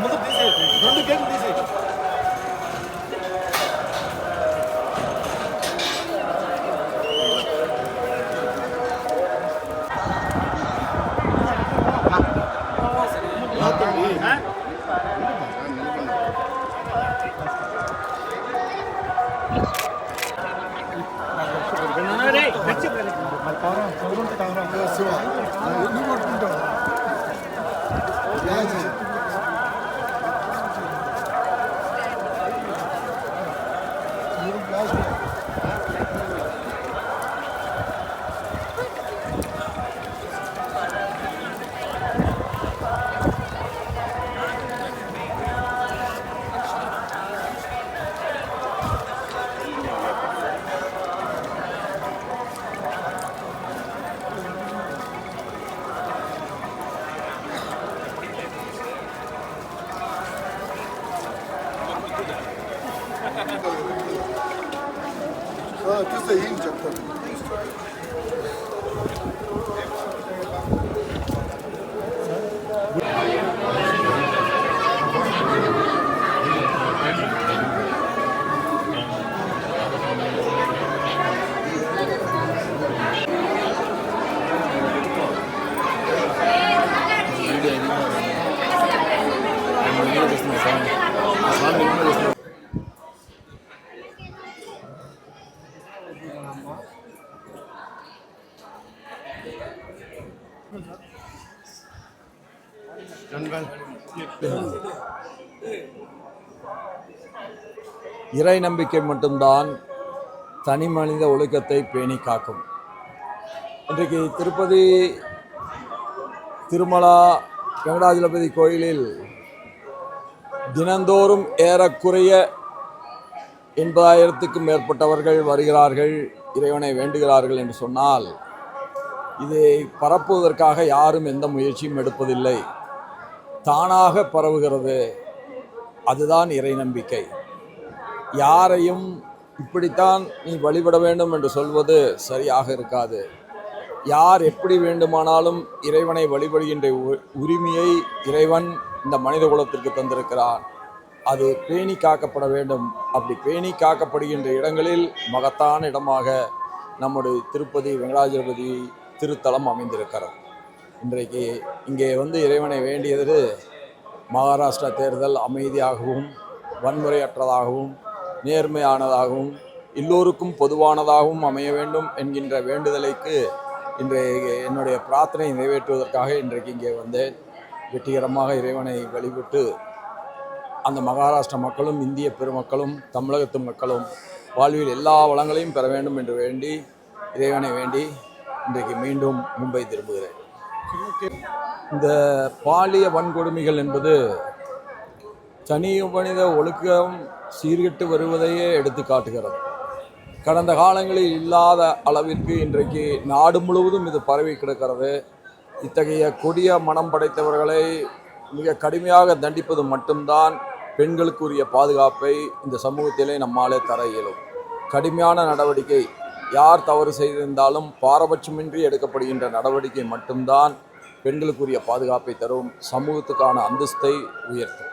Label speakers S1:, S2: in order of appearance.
S1: ముందు తీసేయండి, రెండు గేట్లు తీసేయండి.
S2: తీస్తే ఏం చెప్తాను.
S3: இறை நம்பிக்கை மட்டும்தான் தனி மனித ஒழுக்கத்தை பேணி காக்கும். இன்றைக்கு திருப்பதி திருமலா வெங்கடாஜலபதி கோயிலில் தினந்தோறும் ஏறக்குறைய 80,000க்கும் மேற்பட்டவர்கள் வருகிறார்கள், இறைவனை வேண்டுகிறார்கள் என்று சொன்னால், இதை பரப்புவதற்காக யாரும் எந்த முயற்சியும் எடுப்பதில்லை. தானாக பரவுகிறது. அதுதான் இறை நம்பிக்கை. யாரையும் இப்படித்தான் நீ வழிபட வேண்டும் என்று சொல்வது சரியாக இருக்காது. யார் எப்படி வேண்டுமானாலும் இறைவனை வழிபடுகின்ற உரிமையை இறைவன் இந்த மனித குலத்திற்கு தந்திருக்கிறார். அது பேணி காக்கப்பட வேண்டும். அப்படி பேணி காக்கப்படுகின்ற இடங்களில் மகத்தான இடமாக நம்முடைய திருப்பதி வெங்கடாஜலபதி திருத்தலம் அமைந்திருக்கிறது. இன்றைக்கு இங்கே வந்து இறைவனை வேண்டியது மகாராஷ்டிரா தேர்தல் அமைதியாகவும் வன்முறையற்றதாகவும் நேர்மையானதாகவும் எல்லோருக்கும் பொதுவானதாகவும் அமைய வேண்டும் என்கின்ற வேண்டுதலைக்கு இன்றைய என்னுடைய பிரார்த்தனை நிறைவேற்றுவதற்காக இன்றைக்கு இங்கே வந்தேன். வெற்றிகரமாக இறைவனை வழிபட்டு அந்த மகாராஷ்டிரா மக்களும் இந்திய பெருமக்களும் தமிழகத்து மக்களும் வாழ்வில் எல்லா வளங்களையும் பெற வேண்டும் என்று வேண்டி இறைவனை வேண்டி இன்றைக்கு மீண்டும் மும்பை திரும்புகிறேன். இந்த பாலிய வன்கொடுமைகள் என்பது தனி மனித ஒழுக்கம் சீர்கெட்டு வருவதையே எடுத்து காட்டுகிறது. கடந்த காலங்களில் இல்லாத அளவிற்கு இன்றைக்கு நாடு முழுவதும் இது பரவி கிடக்கிறது. இத்தகைய கொடிய மனம் படைத்தவர்களை மிக கடுமையாக தண்டிப்பது மட்டும்தான் பெண்களுக்குரிய பாதுகாப்பை இந்த சமூகத்திலே நம்மாலே தர இயலும். கடுமையான நடவடிக்கை, யார் தவறு செய்திருந்தாலும் பாரபட்சமின்றி எடுக்கப்படுகின்ற நடவடிக்கை மட்டும்தான் பெண்களுக்குரிய பாதுகாப்பை தரும், சமூகத்துக்கான அந்தஸ்தை உயர்த்தும்.